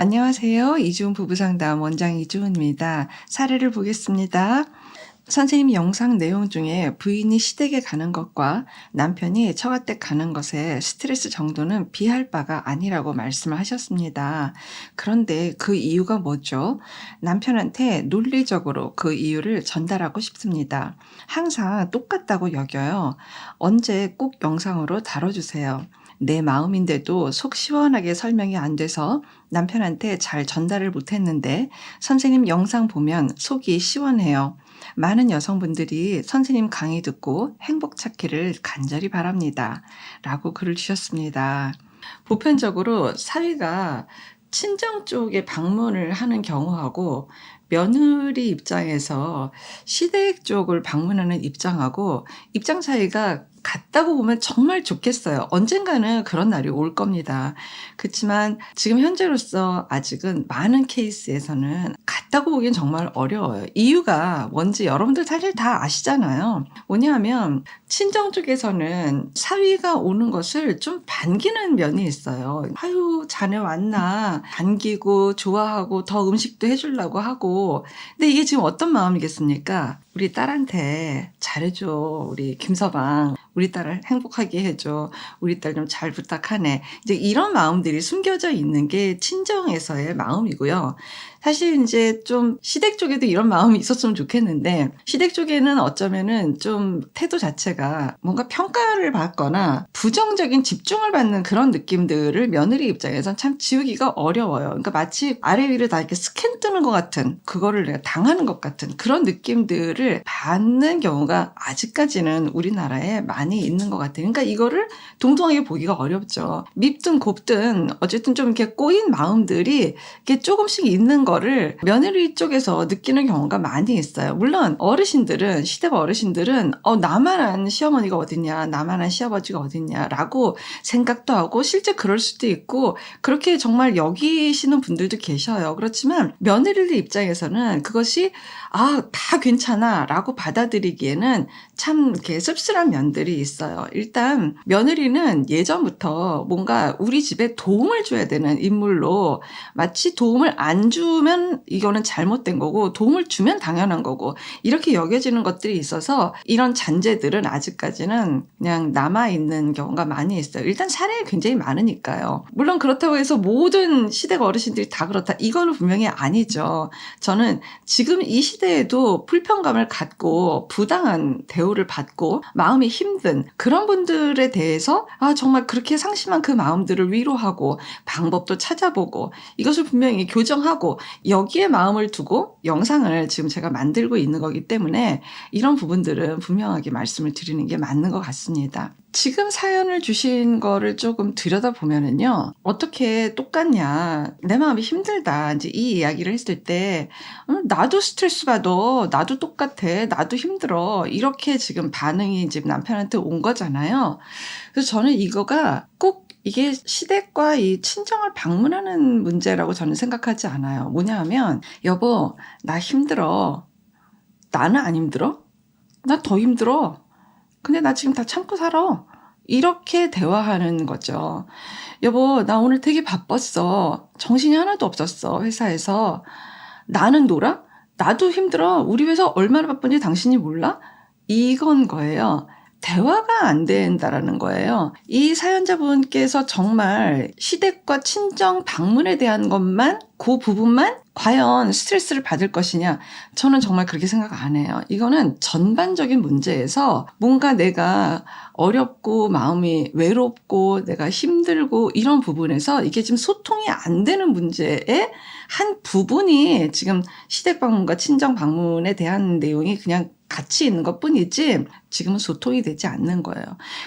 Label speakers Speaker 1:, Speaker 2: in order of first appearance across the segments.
Speaker 1: 안녕하세요. 이주은 부부상담 원장 이주은입니다. 사례를 보겠습니다. 선생님 영상 내용 중에 부인이 시댁에 가는 것과 남편이 처가댁 가는 것의 스트레스 정도는 비할 바가 아니라고 말씀을 하셨습니다. 그런데 그 이유가 뭐죠? 남편한테 논리적으로 그 이유를 전달하고 싶습니다. 항상 똑같다고 여겨요. 언제 꼭 영상으로 다뤄주세요. 내 마음인데도 속 시원하게 설명이 안 돼서 남편한테 잘 전달을 못했는데 선생님 영상 보면 속이 시원해요. 많은 여성분들이 선생님 강의 듣고 행복 찾기를 간절히 바랍니다. 라고 글을 주셨습니다. 보편적으로 사위가 친정 쪽에 방문을 하는 경우하고 며느리 입장에서 시댁 쪽을 방문하는 입장하고 입장 차이가 같다고 보면 정말 좋겠어요. 언젠가는 그런 날이 올 겁니다. 그렇지만 지금 현재로서 아직은 많은 케이스에서는 같다고 보기엔 정말 어려워요. 이유가 뭔지 여러분들 사실 다 아시잖아요. 뭐냐면 친정 쪽에서는 사위가 오는 것을 좀 반기는 면이 있어요. 아유 자네 왔나 반기고 좋아하고 더 음식도 해주려고 하고. 근데 이게 지금 어떤 마음이겠습니까? 우리 딸한테 잘해줘. 우리 김서방 우리 딸을 행복하게 해줘. 우리 딸 좀 잘 부탁하네. 이제 이런 마음들이 숨겨져 있는 게 친정에서의 마음이고요. 사실 이제 좀 시댁 쪽에도 이런 마음이 있었으면 좋겠는데 시댁 쪽에는 어쩌면은 좀 태도 자체가 뭔가 평가를 받거나 부정적인 집중을 받는 그런 느낌들을 며느리 입장에선 참 지우기가 어려워요. 그러니까 마치 아래 위를 다 이렇게 스캔 뜨는 것 같은 그거를 내가 당하는 것 같은 그런 느낌들을 받는 경우가 아직까지는 우리나라에 많이 있는 것 같아요. 그러니까 이거를 동등하게 보기가 어렵죠. 밉든 곱든 어쨌든 좀 이렇게 꼬인 마음들이 이렇게 조금씩 있는 거를 며느리 쪽에서 느끼는 경우가 많이 있어요. 물론 어르신들은 시댁 어르신들은 나만한 시어머니가 어딨냐 나만한 시아버지가 어딨냐라고 생각도 하고 실제 그럴 수도 있고 그렇게 정말 여기시는 분들도 계셔요. 그렇지만 며느리들 입장에서는 그것이 다 괜찮아 라고 받아들이기에는 참 이렇게 씁쓸한 면들이 있어요. 일단 며느리는 예전부터 뭔가 우리 집에 도움을 줘야 되는 인물로 마치 도움을 안 주면 이거는 잘못된 거고 도움을 주면 당연한 거고 이렇게 여겨지는 것들이 있어서 이런 잔재들은 아직까지는 그냥 남아있는 경우가 많이 있어요. 일단 사례가 굉장히 많으니까요. 물론 그렇다고 해서 모든 시댁 어르신들이 다 그렇다 이거는 분명히 아니죠. 저는 지금 이 시대에도 불편감을 갖고 부당한 대우를 받고 마음이 힘든 그런 분들에 대해서 정말 그렇게 상심한 그 마음들을 위로하고 방법도 찾아보고 이것을 분명히 교정하고 여기에 마음을 두고 영상을 지금 제가 만들고 있는 거기 때문에 이런 부분들은 분명하게 말씀을 드리는 게 맞는 것 같습니다. 지금 사연을 주신 거를 조금 들여다보면은요, 어떻게 똑같냐, 내 마음이 힘들다, 이제 이 이야기를 했을 때, 나도 스트레스 받아, 나도 똑같아, 나도 힘들어, 이렇게 지금 반응이 지금 남편한테 온 거잖아요. 그래서 저는 이거가 꼭 이게 시댁과 이 친정을 방문하는 문제라고 저는 생각하지 않아요. 뭐냐 하면, 여보, 나 힘들어. 나는 안 힘들어? 나 더 힘들어. 근데 나 지금 다 참고 살아. 이렇게 대화하는 거죠. 여보, 나 오늘 되게 바빴어. 정신이 하나도 없었어, 회사에서. 나는 놀아? 나도 힘들어. 우리 회사 얼마나 바쁜지 당신이 몰라? 이건 거예요. 대화가 안 된다라는 거예요. 이 사연자분께서 정말 시댁과 친정 방문에 대한 것만, 그 부분만 과연 스트레스를 받을 것이냐? 저는 정말 그렇게 생각 안 해요. 이거는 전반적인 문제에서 뭔가 내가 어렵고 마음이 외롭고 내가 힘들고 이런 부분에서 이게 지금 소통이 안 되는 문제의 한 부분이 지금 시댁 방문과 친정 방문에 대한 내용이 그냥 같이 있는 것 뿐이지 지금은 소통이 되지 않는 거예요.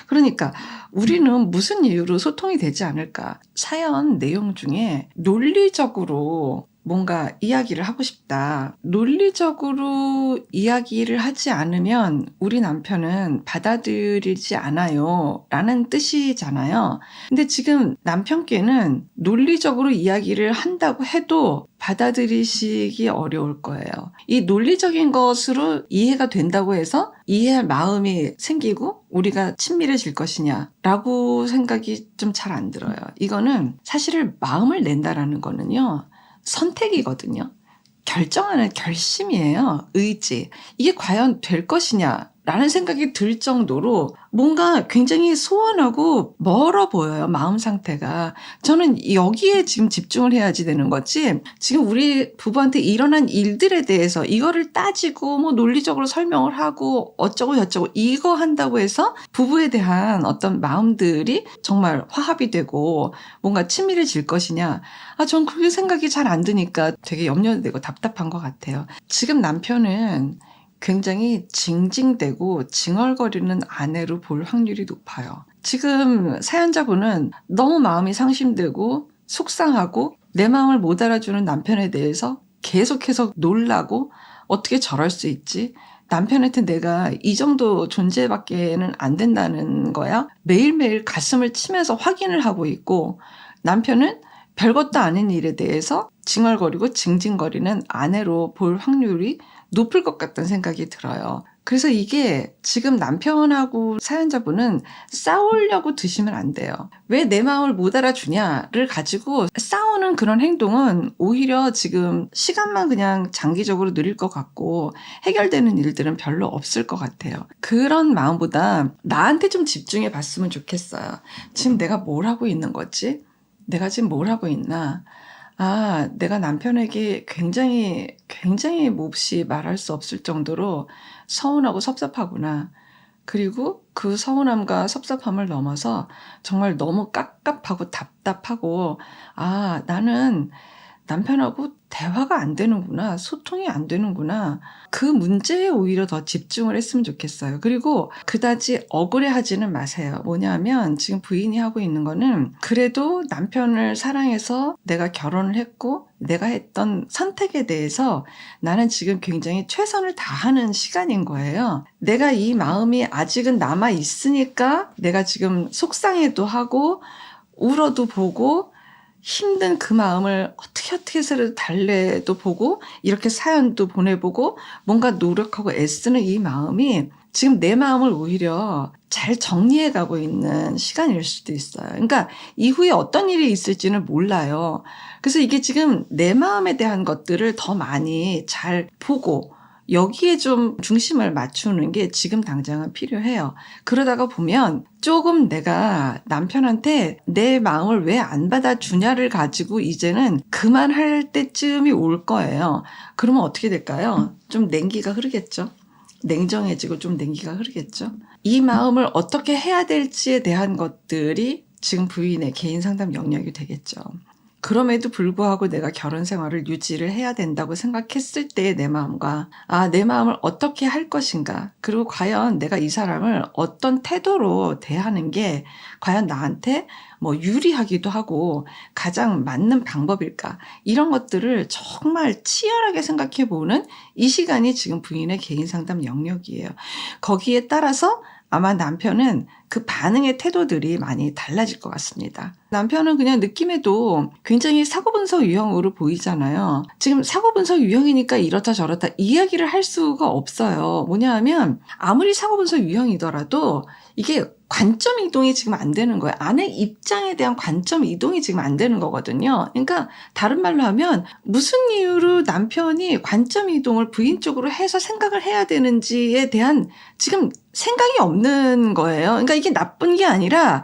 Speaker 1: 그러니까 우리는 무슨 이유로 소통이 되지 않을까? 사연 내용 중에 논리적으로 뭔가 이야기를 하고 싶다. 논리적으로 이야기를 하지 않으면 우리 남편은 받아들이지 않아요. 라는 뜻이잖아요. 근데 지금 남편께는 논리적으로 이야기를 한다고 해도 받아들이시기 어려울 거예요. 이 논리적인 것으로 이해가 된다고 해서 이해할 마음이 생기고 우리가 친밀해질 것이냐라고 생각이 좀 잘 안 들어요. 이거는 사실은 마음을 낸다라는 거는요. 선택이거든요. 결정하는 결심이에요. 의지. 이게 과연 될 것이냐 라는 생각이 들 정도로 뭔가 굉장히 소원하고 멀어 보여요. 마음 상태가. 저는 여기에 지금 집중을 해야지 되는 거지, 지금 우리 부부한테 일어난 일들에 대해서 이거를 따지고 뭐 논리적으로 설명을 하고 어쩌고 저쩌고 이거 한다고 해서 부부에 대한 어떤 마음들이 정말 화합이 되고 뭔가 친밀해질 것이냐, 전 그게 생각이 잘 안 드니까 되게 염려되고 답답한 것 같아요. 지금 남편은 굉장히 징징대고 징얼거리는 아내로 볼 확률이 높아요. 지금 사연자분은 너무 마음이 상심되고 속상하고 내 마음을 못 알아주는 남편에 대해서 계속해서 놀라고, 어떻게 저럴 수 있지? 남편한테 내가 이 정도 존재밖에는 안 된다는 거야? 매일매일 가슴을 치면서 확인을 하고 있고, 남편은 별것도 아닌 일에 대해서 징얼거리고 징징거리는 아내로 볼 확률이 높을 것 같다는 생각이 들어요. 그래서 이게 지금 남편하고 사연자분은 싸우려고 드시면 안 돼요. 왜 내 마음을 못 알아주냐를 가지고 싸우는 그런 행동은 오히려 지금 시간만 그냥 장기적으로 느릴 것 같고 해결되는 일들은 별로 없을 것 같아요. 그런 마음보다 나한테 좀 집중해 봤으면 좋겠어요. 지금 내가 뭘 하고 있는 거지? 내가 지금 뭘 하고 있나? 내가 남편에게 굉장히 몹시 말할 수 없을 정도로 서운하고 섭섭하구나. 그리고 그 서운함과 섭섭함을 넘어서 정말 너무 깝깝하고 답답하고, 나는 남편하고 대화가 안 되는구나, 소통이 안 되는구나. 그 문제에 오히려 더 집중을 했으면 좋겠어요. 그리고 그다지 억울해하지는 마세요. 뭐냐면 지금 부인이 하고 있는 거는, 그래도 남편을 사랑해서 내가 결혼을 했고 내가 했던 선택에 대해서 나는 지금 굉장히 최선을 다하는 시간인 거예요. 내가 이 마음이 아직은 남아 있으니까 내가 지금 속상해도 하고 울어도 보고 힘든 그 마음을 어떻게 해서라도 달래도 보고 이렇게 사연도 보내보고 뭔가 노력하고 애쓰는 이 마음이 지금 내 마음을 오히려 잘 정리해 가고 있는 시간일 수도 있어요. 그러니까 이후에 어떤 일이 있을지는 몰라요. 그래서 이게 지금 내 마음에 대한 것들을 더 많이 잘 보고 여기에 좀 중심을 맞추는 게 지금 당장은 필요해요. 그러다가 보면 조금 내가 남편한테 내 마음을 왜 안 받아주냐를 가지고 이제는 그만할 때쯤이 올 거예요. 그러면 어떻게 될까요? 좀 냉기가 흐르겠죠. 냉정해지고 좀 냉기가 흐르겠죠. 이 마음을 어떻게 해야 될지에 대한 것들이 지금 부인의 개인 상담 영역이 되겠죠. 그럼에도 불구하고 내가 결혼 생활을 유지를 해야 된다고 생각했을 때의 내 마음과 내 마음을 어떻게 할 것인가, 그리고 과연 내가 이 사람을 어떤 태도로 대하는 게 과연 나한테 유리하기도 하고 가장 맞는 방법일까, 이런 것들을 정말 치열하게 생각해 보는 이 시간이 지금 부인의 개인 상담 영역이에요. 거기에 따라서 아마 남편은 그 반응의 태도들이 많이 달라질 것 같습니다. 남편은 그냥 느낌에도 굉장히 사고분석 유형으로 보이잖아요. 지금 사고분석 유형이니까 이렇다 저렇다 이야기를 할 수가 없어요. 뭐냐 하면 아무리 사고분석 유형이더라도 이게 관점 이동이 지금 안 되는 거예요. 아내 입장에 대한 관점 이동이 지금 안 되는 거거든요. 그러니까 다른 말로 하면 무슨 이유로 남편이 관점 이동을 부인 쪽으로 해서 생각을 해야 되는지에 대한 지금 생각이 없는 거예요. 그러니까 이게 나쁜 게 아니라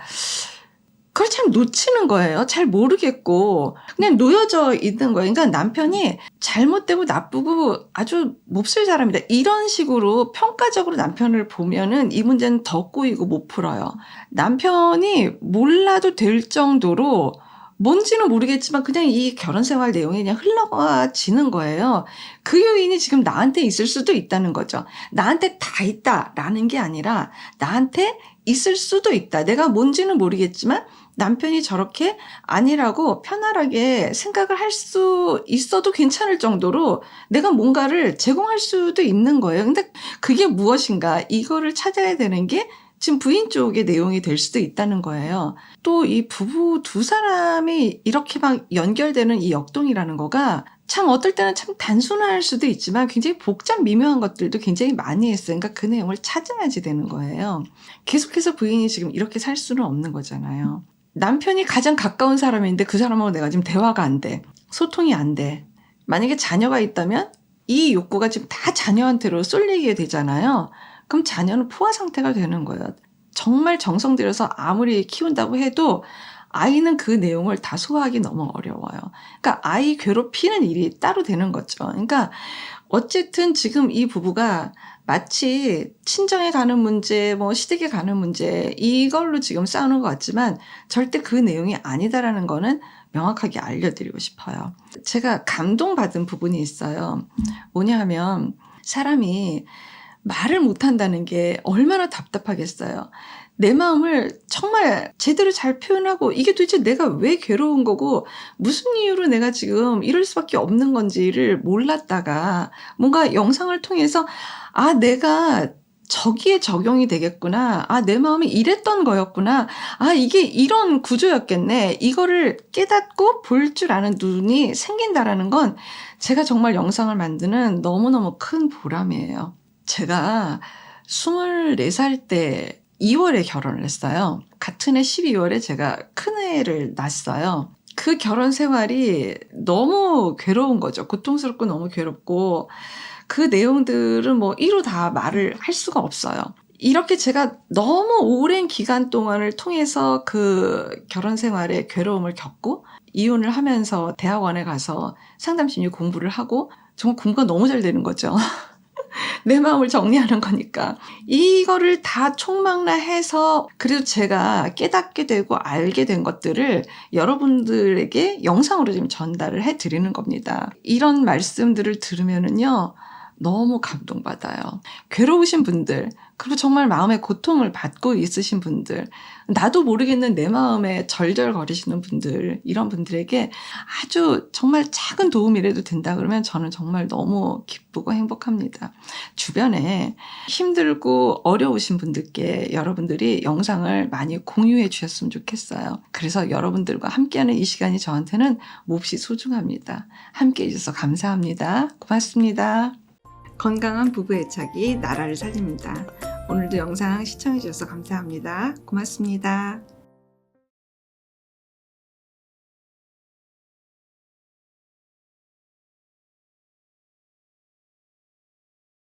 Speaker 1: 그걸 참 놓치는 거예요. 잘 모르겠고 그냥 놓여져 있는 거예요. 그러니까 남편이 잘못되고 나쁘고 아주 몹쓸 사람이다, 이런 식으로 평가적으로 남편을 보면은 이 문제는 더 꼬이고 못 풀어요. 남편이 몰라도 될 정도로 뭔지는 모르겠지만 그냥 이 결혼 생활 내용이 그냥 흘러가지는 거예요. 그 요인이 지금 나한테 있을 수도 있다는 거죠. 나한테 다 있다라는 게 아니라 나한테 있을 수도 있다. 내가 뭔지는 모르겠지만 남편이 저렇게 아니라고 편안하게 생각을 할 수 있어도 괜찮을 정도로 내가 뭔가를 제공할 수도 있는 거예요. 근데 그게 무엇인가 이거를 찾아야 되는 게 지금 부인 쪽의 내용이 될 수도 있다는 거예요. 또 이 부부 두 사람이 이렇게 막 연결되는 이 역동이라는 거가 참 어떨 때는 참 단순할 수도 있지만 굉장히 복잡 미묘한 것들도 굉장히 많이 있어요. 그러니까 그 내용을 찾아야지 되는 거예요. 계속해서 부인이 지금 이렇게 살 수는 없는 거잖아요. 남편이 가장 가까운 사람인데 그 사람하고 내가 지금 대화가 안 돼. 소통이 안 돼. 만약에 자녀가 있다면 이 욕구가 지금 다 자녀한테로 쏠리게 되잖아요. 그럼 자녀는 포화 상태가 되는 거예요. 정말 정성 들여서 아무리 키운다고 해도 아이는 그 내용을 다 소화하기 너무 어려워요. 그러니까 아이 괴롭히는 일이 따로 되는 거죠. 그러니까 어쨌든 지금 이 부부가 마치 친정에 가는 문제, 뭐 시댁에 가는 문제 이걸로 지금 싸우는 것 같지만 절대 그 내용이 아니다라는 거는 명확하게 알려드리고 싶어요. 제가 감동받은 부분이 있어요. 뭐냐 하면 사람이 말을 못한다는 게 얼마나 답답하겠어요. 내 마음을 정말 제대로 잘 표현하고 이게 도대체 내가 왜 괴로운 거고 무슨 이유로 내가 지금 이럴 수밖에 없는 건지를 몰랐다가 뭔가 영상을 통해서 아, 내가 저기에 적용이 되겠구나. 아, 내 마음이 이랬던 거였구나. 아, 이게 이런 구조였겠네. 이거를 깨닫고 볼 줄 아는 눈이 생긴다라는 건 제가 정말 영상을 만드는 너무너무 큰 보람이에요. 제가 24살 때 2월에 결혼을 했어요. 같은 해 12월에 제가 큰애를 낳았어요. 그 결혼 생활이 너무 괴로운 거죠. 고통스럽고 너무 괴롭고 그 내용들은 뭐 이루 다 말을 할 수가 없어요. 이렇게 제가 너무 오랜 기간 동안을 통해서 그 결혼 생활의 괴로움을 겪고 이혼을 하면서 대학원에 가서 상담심리 공부를 하고 정말 공부가 너무 잘 되는 거죠. 내 마음을 정리하는 거니까 이거를 다 총망라해서 그래도 제가 깨닫게 되고 알게 된 것들을 여러분들에게 영상으로 지금 전달을 해드리는 겁니다. 이런 말씀들을 들으면은요 너무 감동받아요. 괴로우신 분들, 그리고 정말 마음의 고통을 받고 있으신 분들, 나도 모르겠는 내 마음에 절절거리시는 분들, 이런 분들에게 아주 정말 작은 도움이라도 된다 그러면 저는 정말 너무 기쁘고 행복합니다. 주변에 힘들고 어려우신 분들께 여러분들이 영상을 많이 공유해 주셨으면 좋겠어요. 그래서 여러분들과 함께하는 이 시간이 저한테는 몹시 소중합니다. 함께 해주셔서 감사합니다. 고맙습니다. 건강한 부부 애착이 나라를 살립니다. 오늘도 영상 시청해 주셔서 감사합니다. 고맙습니다.